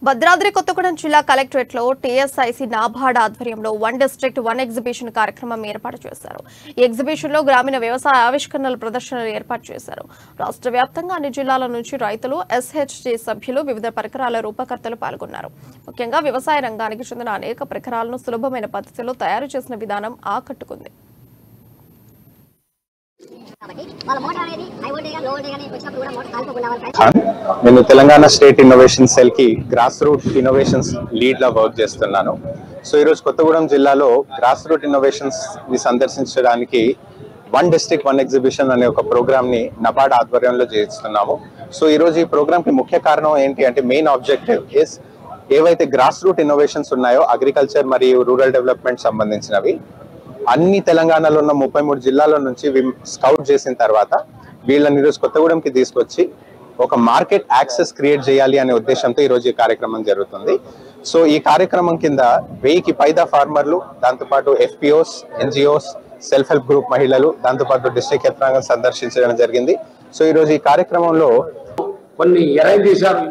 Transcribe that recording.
భద్రాద్రి కొత్తగూడెం జిల్లా కలెక్టరేట్ లో టీఎస్ఐసి నాబార్డ్ ఆధ్వర్యంలో వన్ డిస్ట్రిక్ట్ వన్ ఎగ్జిబిషన్ కార్యక్రమం ఏర్పాటు చేశారు. ఈ ఎగ్జిబిషన్ లో గ్రామీణ వ్యవసాయ ఆవిష్కరణల ప్రదర్శనలు ఏర్పాటు చేశారు. రాష్ట్ర వ్యాప్తంగా అన్ని జిల్లాల నుంచి రైతులు, ఎస్హెచ్జి సభ్యులు, వివిధ పరికరాల రూపకర్తలు పాల్గొన్నారు. ముఖ్యంగా వ్యవసాయ రంగానికి చెందిన అనేక పరికరాలను సులభమైన పద్ధతిలో తయారు చేసిన విధానం ఆకట్టుకుంది. నేను తెలంగాణ స్టేట్ ఇన్నోవేషన్ సెల్ కి గ్రాస్ రూట్ ఇన్నోవేషన్స్ లీడ్ లా వర్క్ చేస్తున్నాను. సో ఈరోజు కొత్తగూడెం జిల్లాలో గ్రాస్ రూట్ ఇన్నోవేషన్స్ ని సందర్శించడానికి వన్ డిస్ట్రిక్ట్ వన్ ఎగ్జిబిషన్ అనే ఒక ప్రోగ్రామ్ ని నబార్డ్ ఆధ్వర్యంలో చేస్తున్నాము. సో ఈరోజు ఈ ప్రోగ్రామ్ కి ముఖ్య కారణం ఏంటి అంటే మెయిన్ ఆబ్జెక్టివ్ ఇస్ ఏవైతే గ్రాస్ రూట్ ఇన్నోవేషన్స్ ఉన్నాయో అగ్రికల్చర్ మరియు రూరల్ డెవలప్మెంట్ సంబంధించినవి అన్ని తెలంగాణలో ఉన్న 33 జిల్లాల నుంచి స్కౌట్ చేసిన తర్వాత వీళ్ళని ఈరోజు కొత్తగూడెంకి తీసుకొచ్చి ఒక మార్కెట్ యాక్సెస్ క్రియేట్ చేయాలి అనే ఉద్దేశంతో ఈరోజు ఈ కార్యక్రమం జరుగుతుంది. సో ఈ కార్యక్రమం కింద 1000కి పైగా ఫార్మర్లు, దాంతోపాటు FPOs, NGOs, self help group మహిళలు, దాంతోపాటు డిస్ట్రిక్ట్ యంత్రాంగం సందర్శించడం జరిగింది. సో ఈరోజు ఈ కార్యక్రమంలో కొన్ని 20 దేశాలు